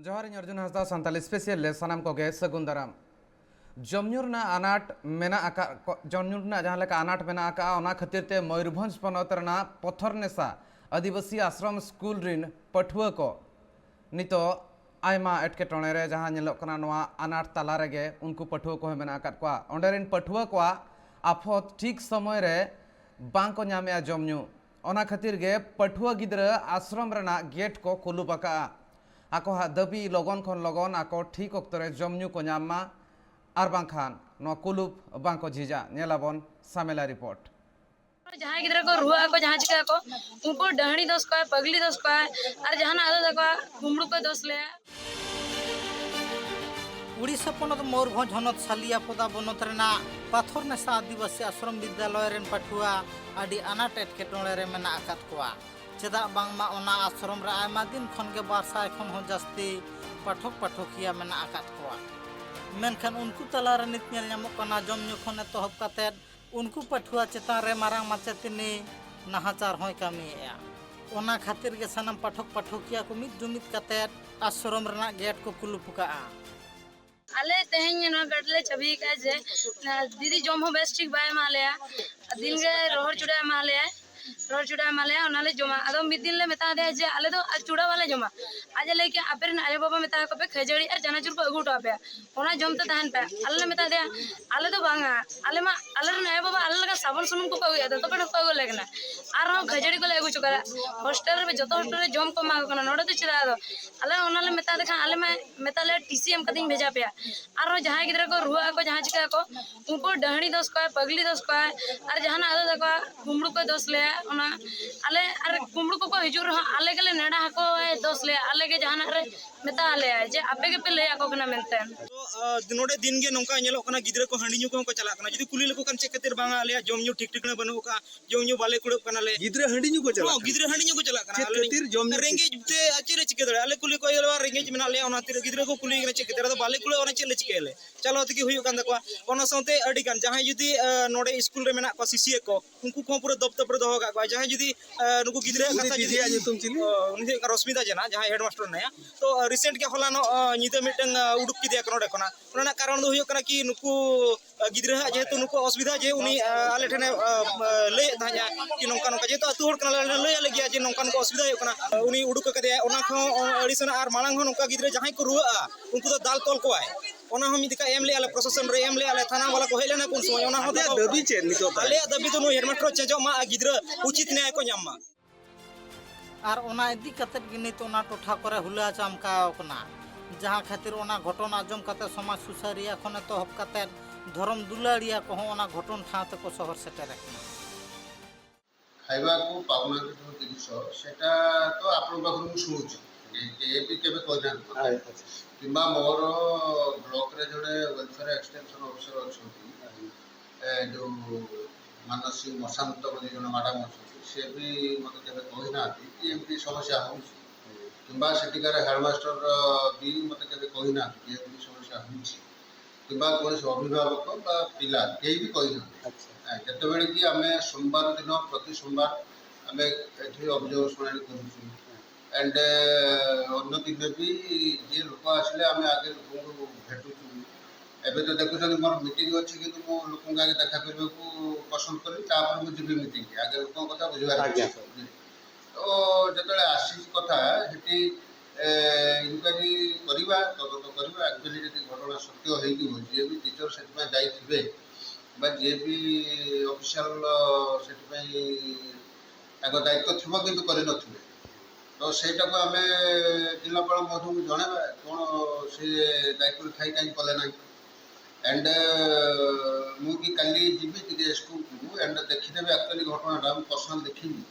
जोहार अर्जुन हांसदा सानताली स्पेशल ले सानाम कोगे सगुन दाराम जमनुरना आनाट मेना आका जमनुरना जहां लेका आनाट मेना आका ओना खातिर ते मयूरभंज पनत रना पत्थर नेसा आदिवासी आश्रम स्कूल रिन पठुआ को नितो आयमा एटकेटोणे रे जहां नेलोक कना नोआ आनाट ताला रेगे उनको पठुआ को मेना आकात कोआ ओंडेरिन पठुआ को आफत ठीक समय रे बांग को ᱧᱟᱢᱮᱟ जमनु ओना खातिर गे पठुआ गिद्रा आश्रम रेना गेट को कुलु बका आको हा दबी लगन खन लगन आको ठीक अक्तरे जमनु को ᱧᱟᱢ आर बांखान नो कुलुप बांको झिजा नेलाबन सामेला रिपोर्ट जहाँ गिद्रा को रुआ को जहाँ चिका को उनको डहनी दोष को पगली दोष को और जहाँ आदो देखो घुमड़ू को दोष ले उड़ीसा पनत मयूरभंज हनत सालियापदा बनत रेना पाथर नेसा आदिवासी आश्रम विद्यालय रेन पठुआ आदि अनाट एटकेटोणे रे मेना आकात कोआ चेदा बांगमा ओना आश्रम रे आयमा दिन खन के बारसा खन हो जास्ती पाठक पाठकिया मेना आकात कोआ मेनखान उनको तला रे नित नेल ᱧᱟᱢᱚᱜ ᱠᱟᱱᱟ जमनु खन एतहब कातेद उनको पठुआ चेतान रे मारांग माचेतिनी नाहाचार होय कामिया ओना खातिर गे सानाम पाठक पाठकिया को मित जुमित कातेद आश्रम रेना गेट को कुलुपुका आले तेहन न गडले छवि का जे दीदी जम हो बेस ठीक बाय माले दिन गे रोहर चुड़ा माले रोहर चुड़ा माले ओनाले जमा आदो मिद दिन ले मेता दे जे आले दो चुड़ा वाले जमा आज लेके आपेर आयो बाबा मेता को पे खजड़ी और चनाचुर को अगुटो पे ओना जम तो तहन पे आले मेता दे आले तो बांगा आले मा आले आयो बाबा आले लगा साबुन सुनुम को अगुया तो पे को अगु लेगना आर खजड़ी को ले अगु चुका हॉस्टल रे जतो हॉस्टल रे जम को माग कना नोडे तो चिरा दो आले ओनाले मेता देखा आले में मेता ले टीसीएम कदिन भेजा पे आर जहां गिद्रा को रुआ को जहां चिका को उनको डहनी दोष को पगली दोष को और जहां आदो देखो घुमड़ू को दोष ले ओना आले अरे कुमड़ू को हिजू रहा आले के नेड़ा हको दोष ले आले के जहां रे मेता आले जे आपे के पे ले आको कना मेनते तो नोडे दिन गे नोंका नेलो कना गिद्रा को हांडी न्यू को चला कना जदी कुली लेको कन चेक खातिर बांगा आले जम न्यू ठीक ठीक न बनु का जम न्यू बाले कुड़ कना ले गिद्रा हांडी न्यू को चला गिद्रा हांडी न्यू को चला कना आले खातिर जम रेंगे ते अचिरे चिके दरे आले कुली को येलवा रेंगे मेना ले ओना तिर गिद्रा को कुली ने चेक दरे बाले कुले ओना चेले चिके ले चलो तकी हुयु कान दकवा ओना सौते अडी कान जहां जदी नोडे स्कूल रे मेना को सीसीए को उनको को पूरा दबदब रे दोहो का जहां जदी नुकु गिद्रा खाता जदी तुम चिली उनी रश्मिता जना जहां हेडमास्टर नया तो रिसेंट के हलानो निते मिटंग उडुक किदिया कनो देखना ओना कारण दो हुयो कना कि नुकु गिद्रा जेहेतु नुकु असुविधा जे उनी आले ठने ले थाया कि नोंका नोंका जेतो अतु होड़ कना ले आले गया जे नोंका नुकु असुविधा हो कना उनी उडुक कदे ओना खो अडिसन आर मालांग हो नोंका गिद्रा जहां को रुआ उनको तो दाल तोल को आय ओना हम दिका एम ले आले प्रशासन रे एम ले आले थाना वाला को हेलेना कोन समय ओना हो दबी चे नितो आले दबी तो नो हेडमास्टर चेजो मा गिद्रा उचित न्याय को ᱧᱟᱢ मा और ओना इदी कतेद गिनित ओना टोठा करे हुला चमकाव कना जहां खातिर ओना घटना आजम कते समाज सुसारिया खने तो हब कते धर्म दुलाड़िया को ओना घटन ठाते को शहर सेटेरे खाइबा को पावना जो जिनिस सेटा तो आपन पाखरु सुनु के भी केबे कहना किबा मोर ब्लॉक रे जोडे वेलफेयर एक्सटेंशन ऑफिसर अछंती जो मानसी मशांत बोली जन मैडम अछंती से भी मते केबे कहना कि एमपी समस्या होउछि किबा सेटिकार हेडमास्टर भी मते केबे कहना कि एमपी समस्या होउछि किबा कोन अभिभावक बा पिला केही भी कहना अच्छा जते बेले कि हमें सोमवार दिन प्रति सोमवार हमें एठी अभियोग सुनानी करूछु एंड अन्य दिन भी जे लोक आसले आम आगे लोक भेटुछु एबे तो देखुछन मोर मीटिंग अछि कि मो लोक आगे देखा करबे को पसंद करी तापर मु जिबी मीटिंग आगे लोक कथा बुझबार तो जतले आसी कथा हेटी इनक्वारी करिबा तदंत करिबा एक्चुअली जति घटना सत्य होई कि जे भी टीचर सेट में जाई थिबे बा जे भी ऑफिशियल सेट में ताको दायित्व थिबो किंतु करि नथिबे तो सेटा को आमे जिलापाल मधु जणेबा कोन से दायित्व थाई काई कले नै एंड मु की काली जीबी कि स्कूल को एंड देखि देबे एक्चुअली घटनाटा हम पर्सनल देखिबी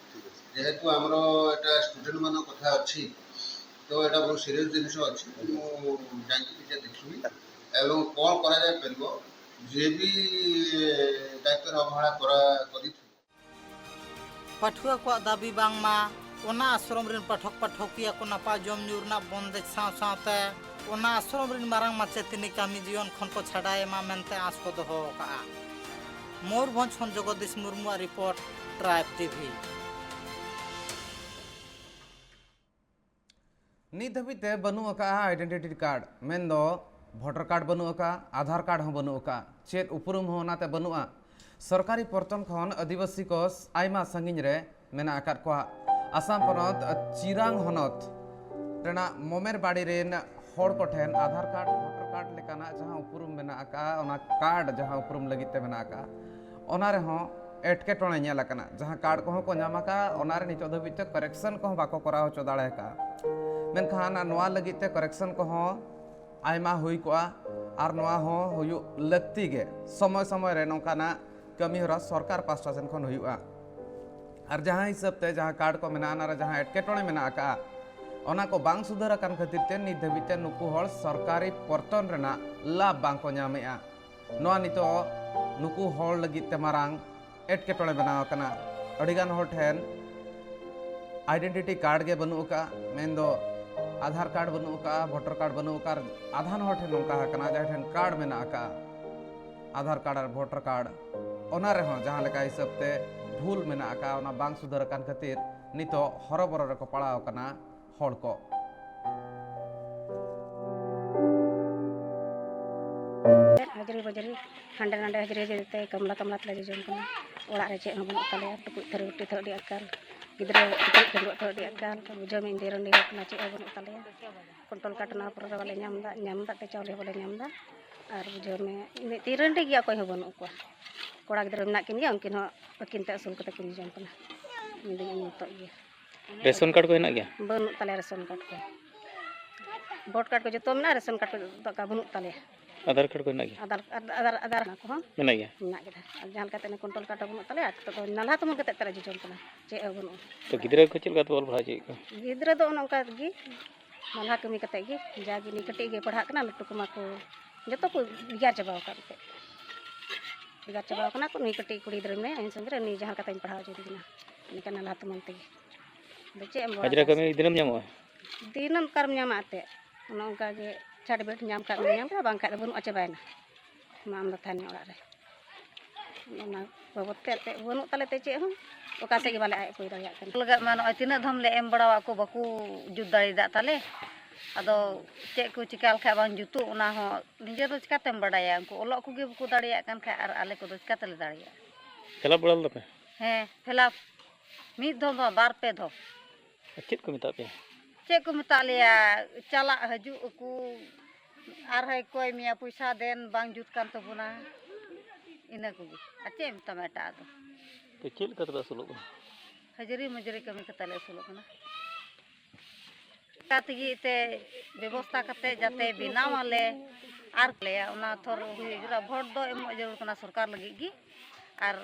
जेहेतु हमरो एटा स्टूडेंट मानो कथा अछि तो एटा बहुत सीरियस जिनिस अछि मु जांकी जे देखिबी एवं कोन करा जाय परबो जे भी दायित्व अवहेला करी पठुआ को दाबी बांगमा ओना आश्रम रिन पाठक पाठकिया को नापा जम न्यूरना बंदेज साव सावते ओना आश्रम रिन मारांग माचेतिनी कामी जीवन खन को छाड़ाए मा मेनते आस को दोहो का मयूरभंज खन Jagdish Murmu report tribe TV ᱱᱤᱛ ᱫᱷᱟᱹᱵᱤᱡ ᱛᱮ ᱵᱟᱹᱱᱩᱜ ᱟᱠᱟᱜᱼᱟ ᱟᱭᱰᱮᱱᱴᱤᱴᱤ ᱠᱟᱨᱰ ᱢᱮᱱᱫᱚ ᱵᱷᱳᱴᱟᱨ ᱠᱟᱨᱰ ᱵᱟᱹᱱᱩᱜ ᱟᱠᱟᱜᱼᱟ, ᱟᱫᱷᱟᱨ ᱠᱟᱨᱰ ᱦᱚᱸ ᱵᱟᱹᱱᱩᱜ ᱟᱠᱟᱜᱼᱟ, ᱪᱮᱫ ᱩᱯᱨᱩᱢ ᱦᱚᱸ ᱚᱱᱟᱛᱮ ᱵᱟᱹᱱᱩᱜᱼᱟ। ᱥᱚᱨᱠᱟরি ᱯᱚᱨᱛᱚᱱ ᱠᱷᱚᱱ ᱟᱹᱫᱤᱵᱟᱹᱥᱤ ᱠᱚ ᱟᱭᱢᱟ ᱥᱟᱺᱜᱤᱧ ᱨᱮ ᱢᱮᱱᱟᱜ ᱟᱠᱟᱫ ᱠᱚᱣᱟ। ᱟᱥᱟᱢ ᱯᱚᱱᱚᱛ ᱪᱤᱨᱟᱝ ᱦᱚᱱᱚᱛ ᱨᱮᱱᱟᱜ ᱢᱚᱢᱮᱨ ᱵᱟᱲᱤ ᱨᱮᱱ ᱦᱚᱲ ᱠᱚᱴᱷᱮᱱ ᱟᱫᱷᱟᱨ ᱠᱟᱨᱰ ᱵᱷᱳᱴᱟᱨ ᱠᱟᱨᱰ ᱞᱮᱠᱟᱱᱟᱜ ᱡᱟᱦᱟᱸ ᱩᱯᱨᱩᱢ ᱢᱮᱱᱟᱜ ᱟᱠᱟᱜᱼᱟ, ᱚᱱᱟ ᱠᱟᱨᱰ ᱡᱟᱦᱟᱸ ᱩᱯᱨᱩᱢ ᱞᱟᱹᱜᱤᱫ ᱛᱮ ᱢᱮᱱᱟᱜ ᱟᱠᱟᱜᱼᱟ, ᱚᱱᱟ ᱨᱮᱦᱚᱸ एटकेटोणे ᱧᱮᱞ ᱟᱠᱟᱱᱟ। ᱡᱟᱦᱟᱸ ᱠᱟᱨᱰ ᱠᱚᱦᱚᱸ ᱠᱚ ᱧᱟᱢ ᱟᱠᱟᱜᱼᱟ, ᱚᱱᱟ ᱨᱮ ᱱᱤᱛᱚᱜ ᱫᱷᱟᱹᱵᱤᱡ ᱛᱮ ᱠᱟᱨᱮᱠᱥᱚᱱ ᱠᱚᱦᱚᱸ ᱵᱟᱠᱚ ᱠᱚᱨᱟᱣ ᱦᱚᱪᱚ ᱫᱟᱲᱮ ᱟᱠᱟᱜᱼᱟ। ᱢᱮᱱᱠᱷᱟᱱ ᱱᱚᱣᱟ ᱞᱟᱹᱜᱤᱫ ᱛᱮ ᱠᱟᱨᱮᱠᱥᱚᱱ ᱠᱚᱦᱚᱸ ᱟᱭᱢᱟ ᱦᱩᱭ ᱠᱚᱜᱼᱟ ᱟᱨ ᱱᱚᱣᱟ ᱦᱚᱸ ᱦᱩᱭᱩᱜ ᱞᱟᱹᱠᱛᱤ ᱜᱮ। ᱥᱚᱢᱚᱭ ᱥᱚᱢᱚᱭ ᱨᱮ ᱱᱚᱝᱠᱟᱱᱟᱜ ᱠᱟᱹᱢᱤ ᱦᱚᱨᱟ ᱥᱚᱨᱠᱟর ᱯᱟᱥᱴᱟ ᱥᱮᱱ ᱠᱷᱚᱱ ᱦᱩᱭᱩᱜᱼᱟ। ᱟᱨ ᱡᱟᱦᱟᱸ ᱦᱤᱥᱟᱹᱵ ᱛᱮ ᱡᱟᱦᱟᱸ ᱠᱟᱨᱰ ᱠᱚ ᱢᱮᱱᱟᱜᱼᱟ, ᱚᱱᱟ ᱨᱮ ᱡᱟᱦᱟᱸ ᱮᱴᱠᱮᱴᱚᱬᱮ ᱢᱮᱱᱟᱜ ᱟᱠᱟᱜᱼᱟ, ᱚᱱᱟ ᱠᱚ ᱵᱟᱝ ᱥᱩᱫᱷᱟᱹᱨ ᱟᱠᱟᱱ ᱠᱷᱟᱹᱛᱤᱨ ᱛᱮ ᱱᱤᱛ ᱫᱷᱟᱹᱵᱤᱡ ᱛᱮ ᱱᱩᱠᱩ ᱦᱚᱲ ᱥᱚᱨᱠᱟরি ᱯᱚᱨᱛᱚᱱ ᱨᱮᱱᱟᱜ ᱞᱟᱵᱷ ᱵᱟᱝ ᱠᱚ ᱧᱟᱢᱮᱜᱼᱟ। ᱱᱚᱣᱟ ᱱᱤᱛᱚᱜ ᱱᱩᱠᱩ ᱦᱚᱲ ᱞᱟᱹᱜᱤᱫ ᱛᱮ ᱢᱟᱨᱟᱝ एटकेटोणे बनाव आकना। अड़ीगान हर ठेन आइडेंटिटी कार्ड के बनू का मेन दो आधार कार्ड बनू का वोटर कार्ड बनू का आधान हर ठेन नौका हकना जहाँ ठेन कार्ड में ना का आधार कार्ड और वोटर कार्ड ओना रे हों जहाँ लेका हिसाब ते भूल में ना का ओना बांग सुधार कान खातिर नितो हरबरो रे को पड़ाव कना हर को हजरी बजरी हांडे नांडे हजरी हजरी कमला कमला तले जोम कना ओड़ा रे चेक हबन तले टुकुज थरी उटी थोड़ी अकाल गिद्रे टिकट कंदो थोड़ी अकाल बुझो में इंदिर ने कना चेक हबन तले कंट्रोल काटना पर वाले ᱧᱟᱢदा ते चावले वाले ᱧᱟᱢदा और बुझो में तीरन रे गया कोई हबन को कोड़ा गिद्रे मेना किन गया उनकिन हो अकिन ते असूल कते किन जोम कना मिदे नितो गया रेशन कार्ड को हेना गया बन तले रेशन कार्ड को वोट कार्ड को जतो मेना रेशन कार्ड को का बनु तले आधार कार्ड को हेना गया आधार को हां मेना गया मेना गया जहां कते कंट्रोल कार्ड बनु तले तो नाला तुम कते तरे जोम कना चे बनु तो गिद्रा को चल गात बोल भाजी को गिद्रा दो ओनका गी नाला कमी कते गी जागी नि कटे गे पढ़ा कना लटु कमा को जतो को बिगार चबाव का ते बिगार चबाव कना को नि कटे कुड़ी दरे में इन संगे नि जहां कते पढ़ाव जो दिना निका नाला तुम ते बचे एम हजरा कमी दिनम ᱧᱟᱢᱚᱜᱼᱟ दिनम कर्म ᱧᱟᱢᱟते ओनका गे छाड़ बेट ᱧᱟᱢ का ᱧᱟᱢ का बांग का बनु अचबायना माम थाने ओड़ा रे ओना बाबते ते बनु तले ते चे हम ओका से के बाले आय कोई दया कन लगा मान तीना धम ले एम बड़ावा को बाकू जुत दाड़ी दा ताले अदो चे को चिकाल खा बांग जुतु ओना हो निजे तो चिकातेम बड़ाया उनको ओलक को गे बाकू दाड़िया कन खा आर आले को दो चिकातले दाड़िया चला बड़ल दपे हैं फेला मिद धम बार पे धम चेक को मिता पे चे को मता लिया चला हजू को आर है कोई मिया पैसा देन बांग जुत कान तबुना इना को अचे मता मेटा दो तो चेल का तो सुलो हजरी मजरी कमी कतले सुलो कना कातगी ते व्यवस्था कते जाते बिना वाले आर ले ओना थोर हुइरा भोट दो एम जरूर कना सरकार लगी गी आर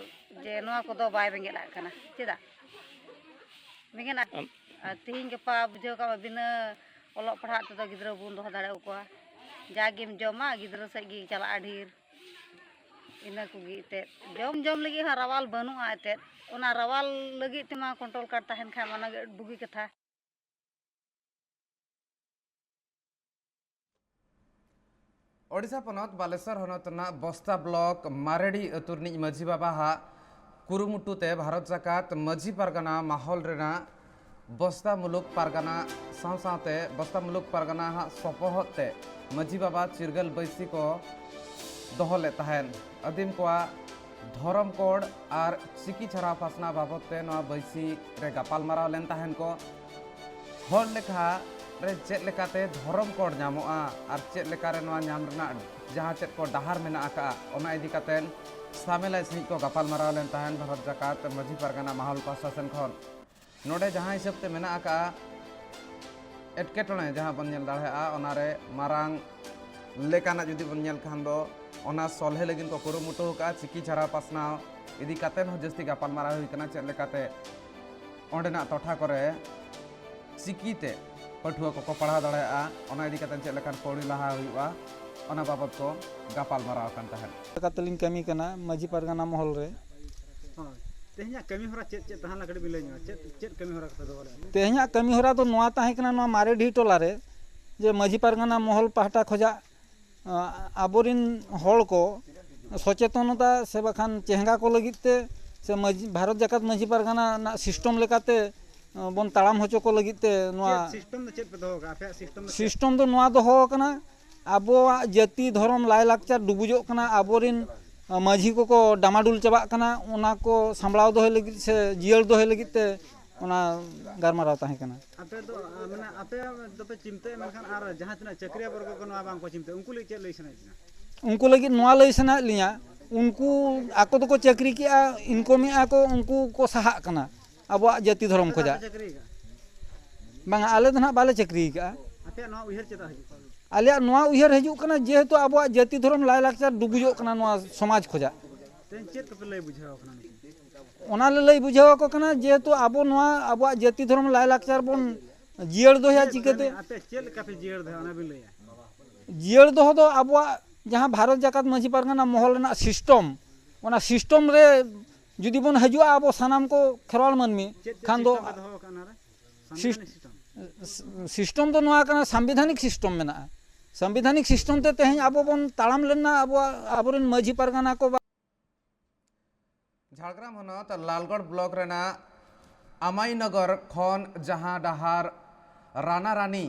जे नोआ को दो बाय बेंगेला कना चेदा बेंगेना तिहिं गपा बुझो का बिना ओलक पढ़ा तो गिद्रा बुन दो दाड़े को जागिम जमा गिद्रा से गी चला ढीर इना को गी ते जम जम लगी हा रवाल बनु आते ओना रवाल लगी तेमा कंट्रोल कार्ड तहन खा माना बुगी कथा ओडिशा पनत बालेश्वर हनत ना बस्ता ब्लॉक मारेडी अतुरनी माझी बाबा हा कुरुमुटुते भारत जाकात माझी पारगाना माहौल रेना बस्ता मुलुक पारगाना सावसाते बस्ता मुलुक पारगाना हा सपोहते माझी बाबा चिरगल बैसी को दोहले तहन अदिम कोआ धरम कोड और चिकी छरा फासना बाबते नवा बैसी रे गापाल माराव लेन तहन को हर लेखा रे चेत लेकाते धरम कोड नामोआ और चेत लेकारे नवा नाम रना जहाँ चेत को डहार मेना आका ओना इदी कातेन सामेला सही को गापाल माराव लेन तहन भारत जाकात माझी पारगाना माहौल प्रशासन खन नोडे जहाँ हिसाब ते मेना आका एटकेटोणे जहाँ बन नेल दाड़ेआ ओनारे मारांग लेकाना जुदी बन नेल खान दो ओना सलहे लगिन को कुरुमुटु का चिकी छारा पासनाव इदी कातेन हो जस्ती गापाल मारा हुई कना चेत लेकाते ओंडेना टोठा करे चिकीते पठुआ को पढ़ा दाड़ेआ ओना इदी कातेन चेत लेकान पौड़ी लहा हुआ ओना बाबत को गापाल मारा कान तहन कतलिन कमी कना माझी पारगाना महल रे तेहኛ कमी होरा चेत चेत तहां लकड़ी बिलैन चेत चेत कमी होरा कते दो तेहኛ कमी होरा तो नोआ ताहे कना नोआ मारेडी टोला रे जे माझी पारगाना महल पाहटा खोजा आबोरिन हल को सचेतनता से बखान चेहंगा को लगिते से भारत जाकात माझी पारगाना ना सिस्टम लेकाते ᱵᱚᱱ ᱛᱟᱲᱟᱢ ᱦᱚᱪᱚ ᱠᱚ ᱞᱟᱹᱜᱤᱫ ᱛᱮ ᱱᱚᱣᱟ सिस्टम ᱫᱚ ᱪᱮᱫ ᱯᱮ ᱫᱚᱦᱚ ᱠᱟᱜᱼᱟ ᱟᱯᱮᱭᱟᱜ सिस्टम सिस्टम ᱫᱚ ᱱᱚᱣᱟ ᱫᱚᱦᱚ ᱟᱠᱟᱱᱟ ᱟᱵᱚᱣᱟᱜ ᱡᱟᱹᱛᱤ ᱫᱷᱚᱨᱚᱢ ᱞᱟᱭᱼᱞᱟᱠᱪᱟর ᱰᱩᱵᱩᱡᱚᱜ ᱠᱟᱱᱟ ᱟᱵᱚᱨᱤᱱ ᱢᱟᱹᱡᱷᱤ ᱠᱚᱠᱚ ᱰᱟᱢᱟᱰᱩᱞ ᱪᱟᱵᱟᱜ ᱠᱟᱱᱟ ᱚᱱᱟ ᱠᱚ ᱥᱟᱢᱵᱲᱟᱣ ᱫᱚᱦᱚᱭ ᱞᱟᱹᱜᱤᱫ ᱥᱮ ᱡᱤᱭᱟᱹᱲ ᱫᱚᱦᱚᱭ ᱞᱟᱹᱜᱤᱫ ᱛᱮ ᱚᱱᱟ ᱜᱟᱞᱢᱟᱨᱟᱣ ᱛᱟᱦᱮᱸ ᱠᱟᱱᱟ ᱟᱯᱮ ᱫᱚ ᱢᱟᱱᱮ ᱟᱯᱮ ᱫᱚᱯᱮ ᱪᱤᱱᱛᱟᱹᱭᱟ ᱢᱮᱱᱠᱷᱟᱱ ᱟᱨ ᱡᱟᱦᱟᱸ ᱛᱤᱱᱟᱹᱜ ᱪᱟᱹᱠᱨᱤᱭᱟ ᱵᱚᱨᱜᱚ ᱠᱚ ᱱᱚᱣᱟ ᱵᱟᱝᱠᱚ ᱪᱤᱱᱛᱟᱹᱭᱟ ᱩᱱᱠᱩ ᱞᱟᱹᱜᱤᱫ ᱪᱮᱫ ᱞᱟᱹᱭ ᱥᱟᱱᱟᱭᱮᱫ ᱵᱮᱱᱟ ᱩᱱᱠᱩ ᱞᱟᱹᱜᱤᱫ ᱱᱚᱣᱟ ᱞᱟᱹᱭ ᱥᱟᱱᱟᱭᱮᱫ ᱞᱤᱧᱟ ᱩᱱᱠᱩ ᱟᱠᱚ ᱫᱚᱠᱚ ᱪᱟᱹᱠᱨᱤ ᱠᱮᱜᱼᱟ ᱤᱱᱠᱚᱢᱮᱜᱼᱟ ᱠᱚ ᱩᱱᱠᱩ ᱠᱚ ᱥᱟᱦᱟᱜ ᱠᱟᱱᱟ ᱟᱵᱚᱣᱟᱜ ᱡᱟᱹᱛᱤ ᱫᱷᱚᱨᱚᱢ ᱠᱷᱚᱡᱟᱜ ᱪᱟᱹᱠᱨᱤ ᱠᱟᱜᱼᱟ ᱵᱟᱝᱟ ᱟᱞᱮ ᱫᱚ ᱱᱟᱦᱟᱜ ᱵᱟᱞᱮ ᱪᱟᱹᱠᱨᱤ ᱠᱟᱜᱼᱟ ᱟᱯᱮᱭᱟᱜ ᱱᱚᱣᱟ ᱩᱭᱦᱟᱹᱨ ᱪᱮᱫᱟᱜ ᱦᱤᱡᱩᱜ ᱠᱟᱱᱟ ᱟᱞᱮᱭᱟᱜ ᱱᱚᱣᱟ ᱩᱭᱦᱟᱹᱨ ᱦᱤᱡᱩᱜ ᱠᱟᱱᱟ ᱡᱮᱦᱮᱛᱩ ᱟᱵᱚᱣᱟᱜ ᱡᱟᱹᱛᱤ ᱫᱷᱚᱨᱚᱢ ᱞᱟᱭᱼᱞᱟᱠᱪᱟর ᱰᱩᱵᱩᱡᱚᱜ ᱠᱟᱱᱟ ᱱᱚᱣᱟ ᱥᱚᱢᱟᱡᱽ ᱠᱷᱚᱡᱟᱜ ᱛᱮᱦᱮᱧ ᱪᱮᱫ ᱠᱚᱯᱮ ᱞᱟᱹᱭ ᱵᱩᱡᱷᱟᱹᱣ ᱠᱟᱱᱟ ᱚᱱᱟ ᱞᱮ ᱞᱟᱹᱭ ᱵᱩᱡᱷᱟᱹᱣ ᱟᱠᱚ ᱠᱟᱱᱟ ᱡᱮᱦᱮᱛᱩ ᱟᱵᱚ ᱱᱚᱣᱟ ᱟᱵᱚᱣᱟᱜ ᱡᱟᱹᱛᱤ ᱫᱷᱚᱨᱚᱢ ᱞᱟᱭᱼᱞᱟᱠᱪᱟর ᱵᱚᱱ ᱡᱤᱭᱟᱹᱲ ᱫᱚᱦᱚᱭᱟ ᱪᱤᱠᱟᱹᱛᱮ ᱟᱯᱮ ᱪᱮᱫ ᱞᱮᱠᱟ ᱯᱮ ᱡᱤᱭᱟᱹᱲ ᱫᱚᱦᱚᱭᱟ ᱚᱱᱟ ᱵᱤᱱ ᱞᱟᱹᱭᱟ ᱡᱤᱭᱟᱹᱲ ᱫᱚᱦᱚ ᱫᱚ ᱟᱵᱚᱣᱟᱜ ᱡᱟᱦᱟᱸ ᱵᱷᱟᱨᱚᱛ ᱡᱟᱠᱟᱛ ᱢᱟᱺᱡᱷᱤ ᱯᱟᱨᱜᱟᱱᱟ ᱢᱚᱦᱚᱞ ᱨᱮᱱᱟᱜ ᱥᱤᱥᱴᱚᱢ ᱚᱱᱟ ᱥᱤᱥᱴᱚᱢ ᱨᱮ ᱡᱩᱫᱤ ᱵᱚᱱ ᱦᱤᱡᱩᱜᱼᱟ ᱟᱵᱚ ᱥᱟᱱᱟᱢ ᱠᱚ ᱠᱷᱮᱨᱣᱟᱞ ᱢᱟᱹᱱᱢᱤ ᱠᱷᱟᱱ ᱫᱚ ᱯᱮ ᱫᱚᱦᱚ ᱠᱟᱜᱼᱟ ᱚᱱᱟᱨᱮ ᱥᱟᱝᱵᱤᱫᱷᱟᱱᱤक सिस्टम सिस्टम ᱫᱚ ᱱᱚᱣᱟ ᱠᱟᱱᱟ ᱥᱟᱝᱵᱤᱫᱷᱟᱱᱤक सिस्टम ᱢᱮᱱᱟᱜᱼᱟ ᱥᱟᱝᱵᱤᱫᱷᱟनिक सिस्टम ᱛᱮ ᱛᱮᱦᱮᱧ ᱟᱵᱚ ᱵᱚᱱ ᱛᱟᱲᱟᱢ ᱞᱮᱱᱟ ᱟᱵᱚᱨᱮᱱ ᱢᱟᱺᱡᱷᱤ ᱯᱟᱨᱜᱟᱱᱟ ᱠᱚ ঝাড়গ্রাম হনত লালগড় ব্লক রেনা আমাইনগর খন जहां ডাহার রানা রানী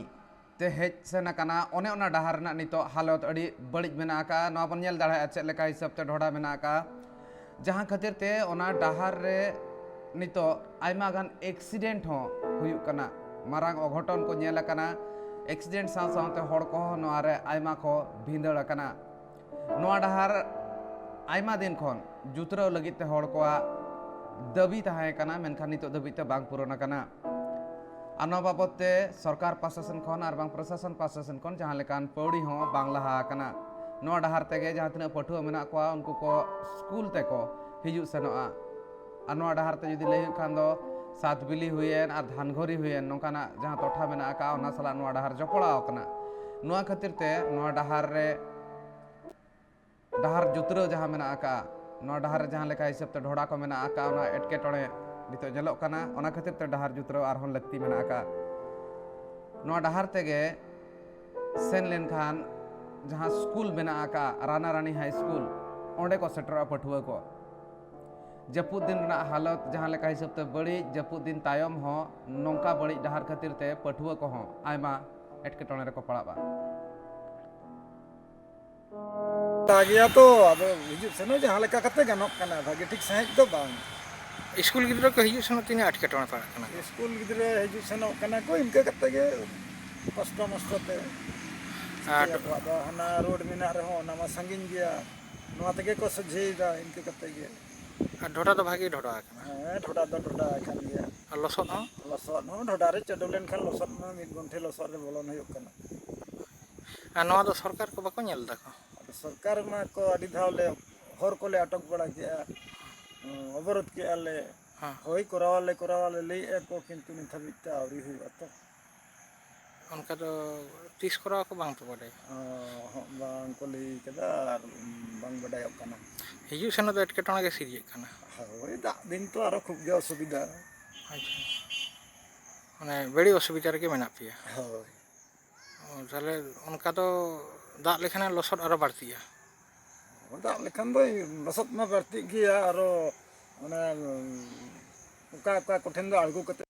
তে হেজ সেনা কানা অনে অনা ডাহার না নিতো হালত আড়ি বড়িজ মেনা আকা নয়া বন নেল দাড়া চেদ লেকা হিসাব তে ঢোড়া মেনা আকা जहां खातिर ते ओना डाहार रे नितो आयमा गान एक्सीडेंट हो हुयुक कना मारांग अघटन को नेल कना एक्सीडेंट साव सावते हड़ को नोआ रे आयमा को भिंदड़ कना नोआ डाहार आयमा दिन खन जुतराव लगित ते हड़ को दाबी ताहे कना मेनखान नितो दाबी ते बांग पूरण कना आनो बाबत ते सरकार प्रशासन खन आर बांग प्रशासन प्रशासन खन जहां लेकान पौड़ी हो बांग लहा कना नोआ डाहार तेगे जहां तिना पठुआ मेना को उनको को स्कूल ते को हिजु सेनोआ आ नोआ डाहार ते जुदी लई खान दो सात बिली हुएन आर धानघोरी हुएन नोकाना जहां टोठा मेना का ओना सला नोआ डाहार जपड़ाव कना नोआ खातिर ते नोआ डाहार रे डाहार जुतरो जहां मेना का नोआ डाहार जहां लेका हिसाब ते ढोड़ा को मेना का ओना एटके टोड़े नितो जलोक कना ओना खातिर ते डाहार जुतरो आरहोन लक्ति मेना का नोआ डाहार तेगे सेन लेन खान जहां स्कूल मेना का राना रानी हाई स्कूल ओंडे को सेटरा पठुआ को जपुद दिन ना हालत जहां लेका हिसाब ते बड़ी जपुद दिन तायम हो नौका बड़ी डाहार खातिर ते पठुआ को हो आयमा एटकेटोणे रे को पड़ाबा गया तो अब हिजुग सेनो जहां लेका कते गानोक कना भागे ठीक सहित दो बांग स्कूल गिद्रा को हिजुग सेनो तिने अटकेटोणे पड़ा कना स्कूल गिद्रे हिजुग सेनो कना को इनके कते गे कष्ट मष्ट ते हना रोड मेना रहो नामा संगिन गया नोआ तगे को सजेदा इनके कते गे आ ढोडा तो भागी ढोडा ढोडा दो ढोडा खान गया आ लसद हो ढोडा रे चडुलेन खान लसद में मिद गंठे लसद रे बोलन हुयुक कना आ नोआ तो सरकार को बाको नेल दाको सरकार मा को अडी धावले हर को ले अटक बड़ा गया अवरोध के आले होई कोरावाले ले एको किंतु नि थबिता आवरी हुई तो उनका तो 30 करोड़ को बांग तो बड़े बांग को ले केदा बांग बडाय कना हिजु सेनो तो एटकेटोणे के सिरिये कना होय दा दिन तो आरो खूब गे असुविधा अच्छा माने बड़ी असुविधा रे के मेना पिया होय ताले उनका तो दाग लेखान लसद आरो बाड़तिया दाग लेखान दो लसद मा बाड़ती गया आरो माने उका कोठेन दो आगु कते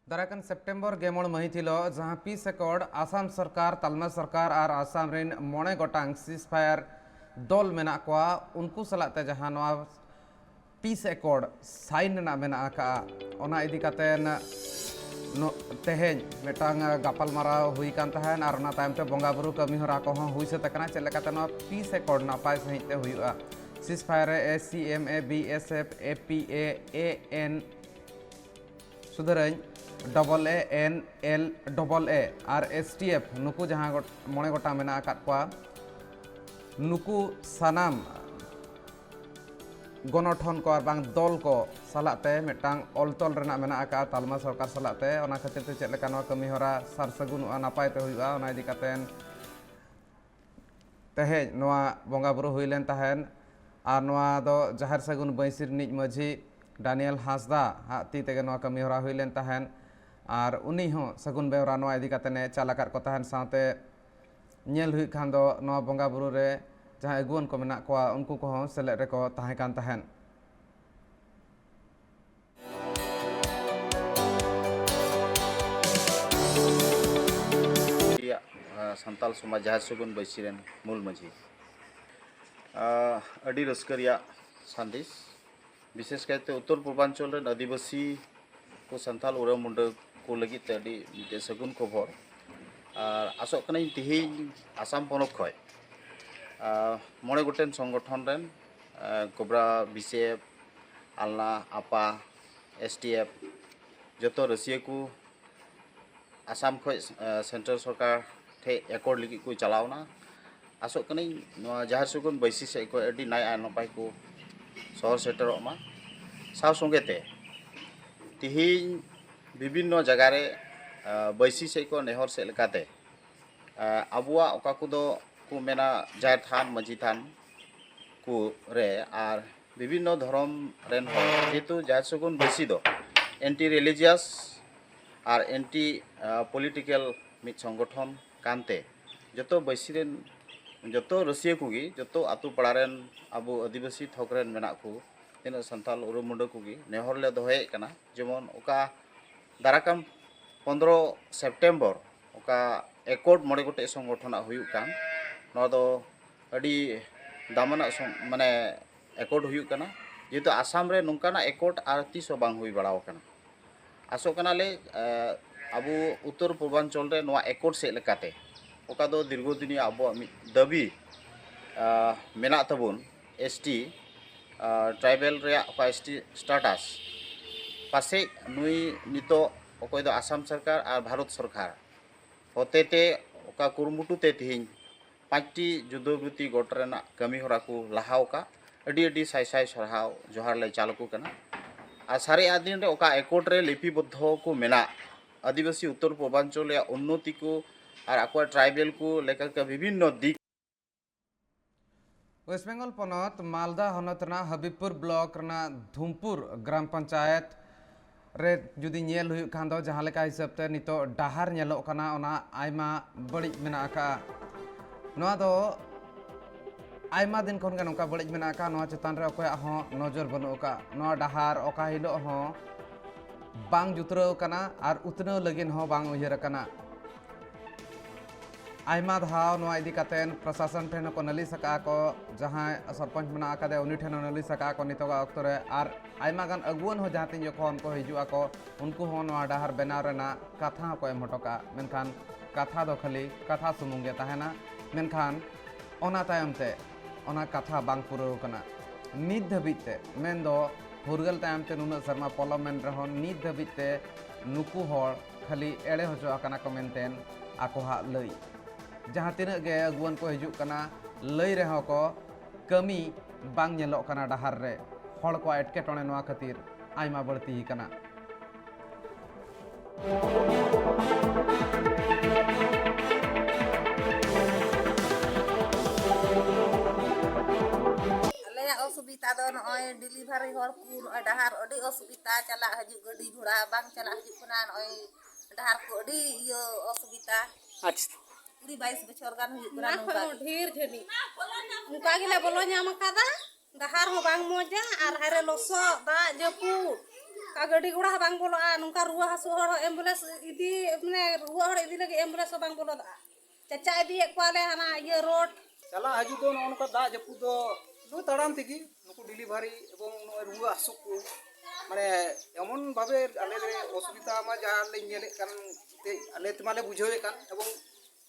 दाराकन सेप्टेम्बर गेमोड़ महिथिलो जहां पीस एकॉर्ड आसाम सरकार तालमा सरकार और आसाम रेन मोने गोटांग सीज फायर दल मेना कोआ उनको सलाते जहां नोआ पीस एकॉर्ड साइन ना मेना का ओना इदी कातेन तेहेन मेटांग गापल माराव हुई कान तहन और ओना तायम ते बोंगा बुरु कमी हरा को हुई से तकना चले काते नोआ पीस एकॉर्ड नापाय सहित ते हुआ cease fire ACMA BSF APA AN सुधरन AA और STF नुकु जहां मोने गोटा मेना आकात कोआ नुकु सानाम गणठन को और बांग दल को सलाते मेटांग अलतल रेना मेना आका तालमा सरकार सलाते ओना खातिर ते चेद लेका नोआ कमी हरा सार सगुनुआ नापाय ते हुआ ओना इदी कातेन तेहे नोआ बोंगा बुरु हुई लेन तहन और नोआ दो जाहिर सगुन बैसिर निज मझी डानियल हांसदा ती तेगे नोआ कमी हरा हुई लेन तहन और उनी हो सगुन बेवरा नोआ इदी कातेने चालाकार को तहन साथे नेल हुई खान दो नोआ बोंगा बुरु रे जहां अगुवन को मेना कोआ उनको को सेलेद रे को ताहे कान तहन संताल समाज जहाज सगुन बैसिरेन मूल मझी अडी रस्करिया संदेश विशेष कहते उत्तर पूर्वांचल रेन आदिवासी को संताल उरा मुंडा को लगी ते अडी मिटे सगुन खबर आसोक कनाई तिहिन आसाम पनक खय मोड़े गोटेन संगठन रेन कोबरा बीसीएफ आलना आपा एसटीएफ जो रसिया को आसाम खय सेंट्रल सरकार ठे एकॉर्ड लगी को चलावना आसोक कनाई जहार सगुन बैसी से को अडी नाय नपाय को शहर सेटरमा साव संगेते तिहिन विभिन्न जगह रे बैसी से को नेहर से लेकाते अबुआ ओका कुदो को मेना जायर थान मजी थान को रे आर विभिन्न धर्म रेन हो जेतु जायर सगुन बैसी दो एंटी रिलीजियस और एंटी पॉलिटिकल मिट संगठन कानते जतो बैसी रेन जतो रसिया कुगी जतो आतु पड़ारेन अबु आदिवासी थोकरेन मेना को तीन संताल उरुमुंडा कुगी नेहर ले दोहे कना जेमन ओका दाराकाम 15 सेप्टेम्बर ओका एकॉर्ड मोड़े गोटे संगठन हुयुक कान नवा दो अडी दामना माने एकॉर्ड हुयुक काना जेतु आसाम रे नुंकाना एकॉर्ड आर तीसो बांग हुई बड़ाव काना आसो काना ले अबु उत्तर पूर्वांचल रे नवा एकॉर्ड से लेकाते ओका दो दीर्घदिनी अबो दाबी मेना तबुन एसटी ट्राइबल रे ओका एसटी स्टेटस पासे नुई नितो ओकोय दो आसाम सरकार और भारत सरकार होतेते ओका कुरुमुटु ते तिहिन 5टी जुद्धवृत्ति गोटरेना कमी होरा को लाहाव का अडी अडी साई साई सरहाव जोहार ले चालकु कना आ सारे आदिन रे ओका एकॉर्ड रे लिपिबद्ध को मेना आदिवासी उत्तर पूर्वांचल या उन्नति को और आको ट्राइबल को लेकर के विभिन्न दिक वेस्ट बेंगल पनत मालदा हनतना हबीबपुर ब्लॉक रना धुमपुर ग्राम पंचायत रे जुदी नेल हुई खान दो जहां लेका हिसाब ते नितो डाहार नेलो कना ओना आयमा बड़ी मेना का नोआ दो आयमा दिन खन नौका बड़ी मेना का नोआ चेतान रे ओकया हो नजर बनो का नोआ डाहार ओका हिलो हो बांग जुतरो कना और उतनो लगिन हो बांग उयहर कना आयमा धाव नोआ इदी कातेन प्रशासन ठेन को नली सका को जहां सरपंच मना आकादे उनी ठेन नली सका को नितोगा अक्तो रे आर आयमा गान अगुवन हो जहां तीन जखन को हिजुआ को उनको हो नोआ डाहार बनाव रेना कथा को एम हटोका मेनखान कथा दो खाली कथा सुमुंगे ताहेना मेनखान ओना तायम ते ओना कथा बांग पुरो कना नित धबिते मेन दो फुरगल तायम ते नुना शर्मा पार्लियामेंट रहो नित धबिते नुकु होर खाली एड़े होजो आकना को मेनतेन आको हा लई जहाँ तीनक गे अगुवन को हिजुक कना लई रहो को कमी बांग नेलो कना डाहार रे हड़ को एटकेटोणे नोआ खातिर आयमा बढ़ती ही कना असुविधा दो नय डिलीवरी हर को नय डाहार अडी असुविधा चला हजु गडी घोड़ा बांग चला हजु कना नय डाहार को अडी यो असुविधा अच्छा 22 बछर गान हुई करा नोका ढेर झनी उनका गिला बोलो ᱧᱟᱢ कादा डाहार हो बांग मोजा आर हारे लोसो दा जपू का गडी घोड़ा बांग बोलो आ नुका रुआ हसु हर एम्बुलेंस इदी माने रुआ हर इदी लगे एम्बुलेंस बांग बोलो दा चाचा इदी एकवाले हना ये रोड चला हजु दो नोनका दा जपू दो नो ताड़ाम तिगी नुकु डिलीवरी एवं रुआ हसु को माने एमन भाबे आले रे असुविधा मा जा ले नेले कान ते आले तमाले बुझोए कान एवं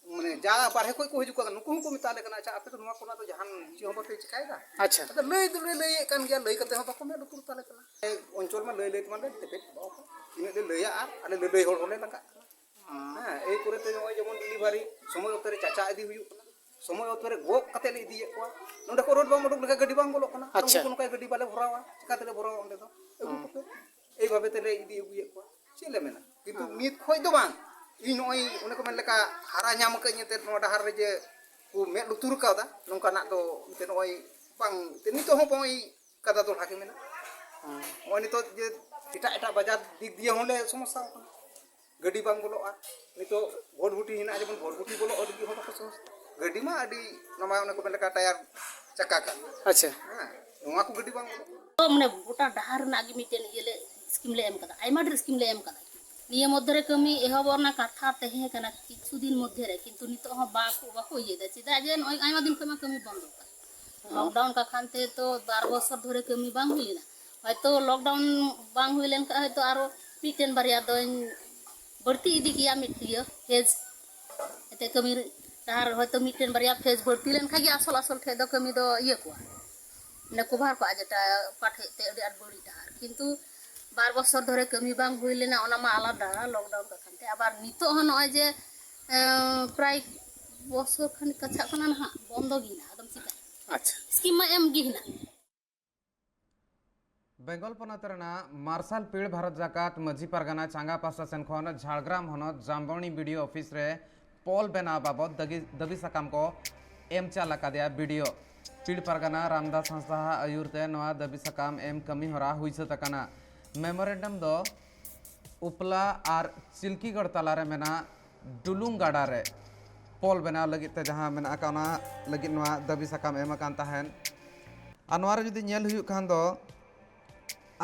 माने जा बारहे कोई को हिजु का नुकु को मिताले कना अच्छा आपे तो नुवा कोना तो जहान ची हम पे चिकायदा अच्छा तो लई कान गया लई कते हम बाको में लुकुर ताले कना अंचल में लई तमाले तेपे बाको इने दे लईया आर आले लई होड़ होले लंका हां ए कुरेते नय जेमन डिलीवरी समय उतरे चाचा इदी हुयु समय उतरे गोक कते ले इदी को नोंडे को रोड बांग मोडक लगा गड्डी बांग बोलो कना उनको नुका गड्डी बाले भरावा चिकाते ले भरावा ओंडे दो एगु को ए भाबे ते ले इदी हुयु को चेले मेना किंतु नीत खोय दो बांग इन नय उने को मेन लेका हारा ᱧᱟᱢ ᱠᱟᱹᱧ ᱛᱮ ᱱᱚᱣᱟ ᱰᱟᱦᱟᱨ ᱨᱮ ᱡᱮ ᱠᱚ ᱢᱮᱫ ᱞᱩᱛᱩᱨ ᱠᱟᱣᱫᱟ ᱱᱚᱝᱠᱟᱱᱟᱜ ᱫᱚ ᱛᱮ ᱱᱚᱭ ᱵᱟᱝ ᱛᱮ ᱱᱤᱛᱚᱜ ᱦᱚᱸ ᱵᱚᱭ ᱠᱟᱫᱟ ᱫᱚ ᱦᱟᱠᱮ ᱢᱮᱱᱟ ᱱᱚᱭ ᱱᱤᱛᱚᱜ ᱡᱮ ᱮᱴᱟᱜ ᱵᱟᱡᱟᱨ ᱫᱤᱠ ᱫᱤᱭᱮ ᱦᱚᱸᱞᱮ ᱥᱚᱢᱚᱥᱥᱟ ᱠᱟᱱᱟ ᱜᱟᱹᱰᱤ ᱵᱟᱝ ᱵᱚᱞᱚᱜᱼᱟ ᱱᱤᱛᱚᱜ ᱵᱷᱚᱴᱵᱩᱴᱤ ᱦᱮᱱᱟᱜ ᱡᱮᱢᱚᱱ ᱵᱷᱚᱴᱵᱩᱴᱤ ᱵᱚᱞᱚᱜ ᱞᱟᱹᱜᱤᱫ ᱦᱚᱸ ᱵᱟᱠᱚ ᱥᱚᱢᱚᱥᱥᱟ ᱜᱟᱹᱰᱤ ᱢᱟ ᱟᱹᱰᱤ ᱱᱚᱢᱟ ᱚᱱᱟ ᱠᱚ ᱢᱮᱱ ᱞᱮᱠᱟ ᱴᱟᱭᱟᱨ ᱪᱟᱠᱟ ᱠᱟ ᱟᱪᱪᱷᱟ ᱱᱚᱣᱟ ᱠᱚ ᱜᱟᱹᱰᱤ ᱵᱟᱝ ᱢᱟᱱᱮ ᱜᱚᱴᱟ ᱰᱟᱦᱟᱨ ᱨᱮᱱᱟᱜ ᱜᱮ ᱢᱤᱫᱴᱮᱱ ᱤᱭᱟᱹ ᱞᱮ स्कीम ले एम कदा आयमा ᱰᱷᱮᱨ स्कीम ले एम कदा निये मध्य रे कमी एहबरना कथा तहे कना किछु दिन मध्य रे किंतु नितो ह बाको इये दा चिदा जे नय आयमा दिन खमा कमी बंद का लॉकडाउन का खानते तो 12 बছর ধরে कमी बांग हुइना হয়তো লকডাউন बांग हुइ लेन का हयतो आरो पिटेन बारिया दोन बढ़ती इदी किया मिटियो फेज एते कमी तार हयतो मिटेन बारिया फेज बढ़ती लेन खागी आसल ठे दो कमी दो इये को ने कभार को जेटा पाठे ते अडी आड बड़ी तार किंतु 12 বছর ধরে कमी बांग हुइ लेना ओना मा आलादा लॉकडाउन का खानते आबार नितो ह नय जे प्राय বছর खान कछा खाना ना बंद गिना एकदम चिका अच्छा स्कीम मा एम गिना बेंगल पनत मार्शल पीड़ भारत जाकात मझी पारगाना चांगा पासा सेन खन झाड़ग्राम हनत जामबनी बीडीओ ऑफिस रे पोल बेना बाबद दबी साकाम को एम चाला कादिया बीडीओ पीड़ पारगाना रामदास हांसदा आयुरते नवा दबी साकाम एम कमी हरा हुई सतकाना मेमोरेंडम दो उपला और चिल्कीगढ़ तलारे मेना डुलुंग गाड़ा रे पोल बेना लगित ते जहां मेना काना लगित नवा दबी साकाम एम कान ताहेन अनवार जुदी नेल हुयु खान दो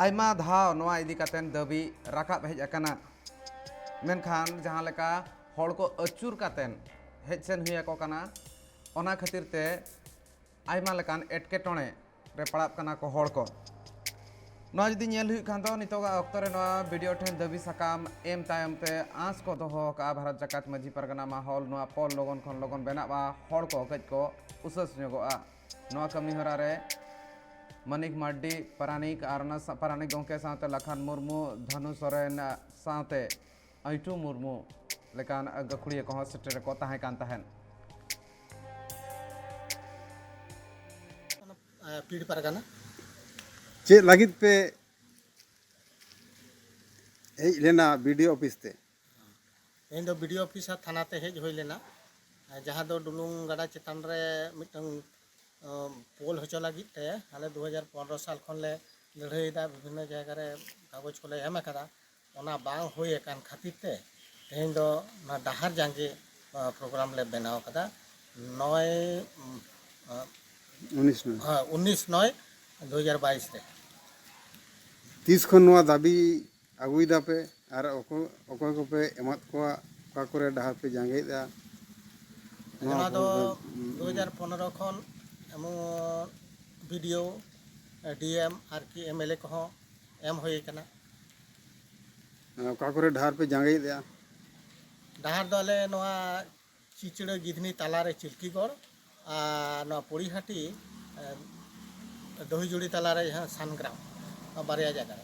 आयमा धाव नवा इदी कातेन दबी राकाब हेज अकाना मेनखान जहां लेका हड़ को अचुर कातेन हेज सेन हुई को काना ओना खातिर ते आयमा लेकान एटकेटोणे रे पड़ाब काना को हड़ को नवा जुदी नेल हुई खान दो नितोगा अक्तो रे नवा वीडियो ठेन दबी साकाम एम तायम ते आंस को दोहो का भारत जाकात मझी परगना माहौल नवा पोल लोगन खन लोगन बेनाबा हड़ को गज को उसस न्योगोआ नवा कमी हरा रे मनिक मार्डी पारानिक आरना पारानिक गोंके साथे लखन मुर्मू धनु सोरेन साथे ऐटू मुर्मू लेकान गखुड़िया को सेटर को ताहे कान ताहेन पीड़ पारगाना चे लगित पे हेज लेना वीडियो ऑफिस ते इन दो वीडियो ऑफिस थाना ते हेज होई लेना जहां दो डुलुंग गाड़ा चेतान रे मिटंग पोल होचो लगित ते आले 2015 साल खन ले लड़ाई दा विभिन्न जगह रे कागज को ले एम करा ओना बांग होय एकान खातिर ते तेन दो ना डहार जांगे प्रोग्राम ले बनाव कदा 19/9/2022 रे 30 खन नवा दाबी अगुइदा पे और ओको को पे एमत को का करे डहार पे जांगे दा नवा दो 2015 खन एमो वीडियो डीएम आर की एमएलए को एम होय कना का करे डहार पे जांगे दा डहार दले नवा चिचड़ गिधनी तालारे चिल्कीगढ़ आ नवा पोड़ीहाटी दहीजुड़ी तालारे यहाँ सानग्राम बारिया जगह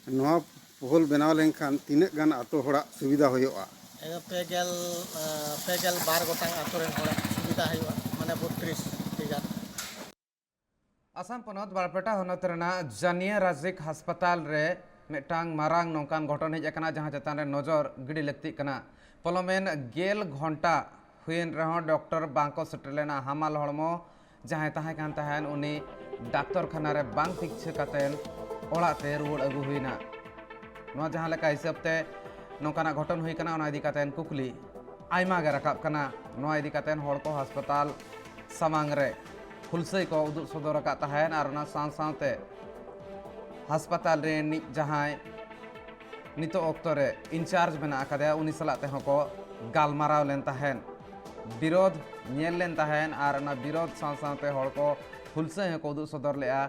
नवा पोल बनाव लेनखान तीन गान आतो होड़ा सुविधा होयोआ पेगेल 12 गोटांग आतो रेन होड़ा सुविधा होयोआ माने 32 टिगा आसाम पनत बारपेटा हनत रेना जानिया राजिक अस्पताल रे मेटांग मारांग नौकान घटन हेज अकना जहां चेतान रे नजर गिड़ी लगती कना पलमेन गेल घंटा हुएन रहो डॉक्टर बांको सेटलेना हामाल हड़मो जहां ताहे कान ताहेन उनी डाक्टर खाना रे बांग पिक्छे कातेन ओड़ाते रुड़ अगु हुईना नवा जहां लेका हिसाब ते नौकाना घटन हुई कना ओना इदी कातेन कुकली आयमा गे रकाब कना नवा इदी कातेन हड़ को अस्पताल सामांग रे हुलसई को उदुग सदर का ताहेन और ओना साथ साथे अस्पताल रे जहां नितो अक्तो रे इंचार्ज बना कदे उनी सला ते को गालमाराव लेन ताहेन विरोध नेल लेन ताहेन और ओना विरोध साथ साथे हड़ को हुलसई को उदुग सदर लेआ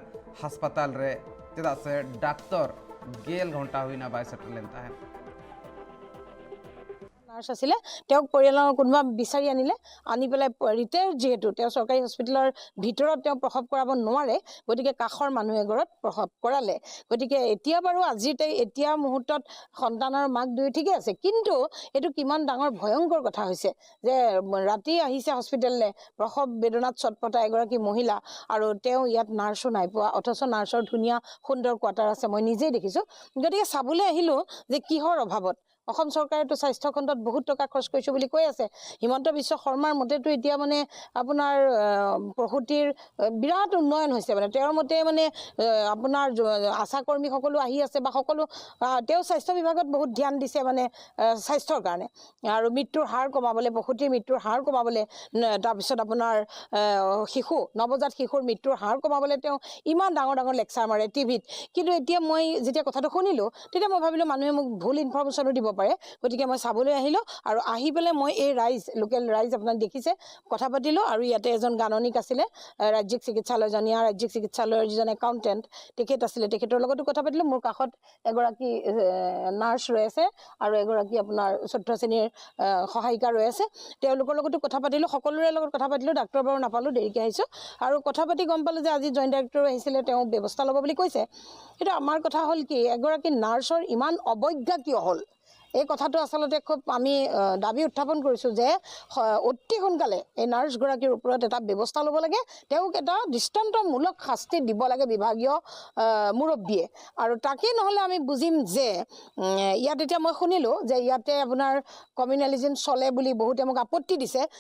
अस्पताल रे चेदा से डाक्टर गेल घंटा हुईना बाय सेटल लेन ताहेन नार्स आছিলে তেওঁক পৰিয়ালৰ কোনোবা বিচাৰি আনিলে আনি পেলাই ৰিটায়াৰ যেহেতু তেওঁ চৰকাৰী হস্পিটেলৰ ভিতৰত তেওঁ প্ৰসৱ কৰাব নোৱাৰে গতিকে কাখৰ মানুহ এঘৰত প্ৰসৱ কৰালে গতিকে এতিয়া বাৰু আজিতে এতিয়া মুহূৰ্তত সন্তানৰ মাক দুই ঠিকে আছে কিন্তু এটো কিমান ডাঙৰ ভয়ংকৰ কথা হৈছে যে ৰাতি আহিছে হস্পিটেললে প্ৰসৱ বেদনাত ছটপটা এগৰাকী মহিলা আৰু তেওঁ ইয়াত নাৰ্সো নাই পোৱা অথচ নাৰ্সৰ ধুনীয়া সুন্দৰ কোৱাৰ্টাৰ আছে মই নিজেই দেখিছো গতিকে চাবলৈ আহিলো যে কিহৰ অভাৱত অসম চৰকাৰে তো স্বাস্থ্য খণ্ডত বহুত টকা খৰচ কৰিছে বুলি কৈ আছে হিমন্ত বিশ্ব শৰ্মাৰ মতেতো এতিয়া মানে আপোনাৰ প্ৰসূতিৰ বিৰাট উন্নয়ন হৈছে মানে তেওঁৰ মতে মানে আপোনাৰ আশা কৰ্মী সকলো আহি আছে বা সকলো তেওঁ স্বাস্থ্য বিভাগত বহুত ধ্যান দিছে মানে স্বাস্থ্যৰ কাৰণে আৰু মৃত্যুৰ হাৰ কমাবলৈ প্ৰসূতিৰ মৃত্যুৰ হাৰ কমাবলৈ তাৰপিছত আপোনাৰ শিশু নৱজাত শিশুৰ মৃত্যুৰ হাৰ কমাবলৈ তেওঁ ইমান ডাঙৰ ডাঙৰ লেকচাৰ মাৰে টিভিত কিন্তু এতিয়া মই যেতিয়া কথাটো শুনিলো তেতিয়া মই ভাবিলো মানুহে মোক ভুল ইনফৰমেশ্যনো দিব পাৰে গতিকে মই চাবলৈ আহিলোঁ আৰু আহি পেলাই মই এই লোকেল ৰাইজ আপোনাক দেখিছে কথা পাতিলোঁ আৰু ইয়াতে এজন গাণনিক আছিলে ৰাজ্যিক চিকিৎসালয় জনীয়া ৰাজ্যিক চিকিৎসালয়ৰ যিজন একাউণ্টেণ্ট তেখেত আছিলে তেখেতৰ লগতো কথা পাতিলোঁ মোৰ কাষত এগৰাকী নাৰ্ছ ৰৈ আছে আৰু এগৰাকী আপোনাৰ 14 শ্ৰেণীৰ সহায়িকা ৰৈ আছে তেওঁলোকৰ লগতো কথা পাতিলোঁ সকলোৰে লগত কথা পাতিলোঁ ডাক্তৰ বাৰু নাপালোঁ দেৰিকৈ আহিছোঁ আৰু কথা পাতি গম পালোঁ যে আজি জইণ্ট ডাইৰেক্টৰ আহিছিলে তেওঁ ব্যৱস্থা ল'ব বুলি কৈছে কিন্তু আমাৰ কথা হ'ল কি এগৰাকী নাৰ্ছৰ ইমান অৱজ্ঞা কিয় হ'ল এই কথাটো আচলতে খুব আমি দাবী উত্থাপন কৰিছোঁ যে অতি সোনকালে এই নাৰ্ছগৰাকীৰ ওপৰত এটা ব্যৱস্থা ল'ব লাগে তেওঁক এটা দৃষ্টান্তমূলক শাস্তি দিব লাগে বিভাগীয় মুৰব্বীয়ে আৰু তাকেই নহ'লে আমি বুজিম যে ইয়াত এতিয়া মই শুনিলোঁ যে ইয়াতে আপোনাৰ কমিউনেলিজিম চলে বুলি বহুতে মোক আপত্তি দিছে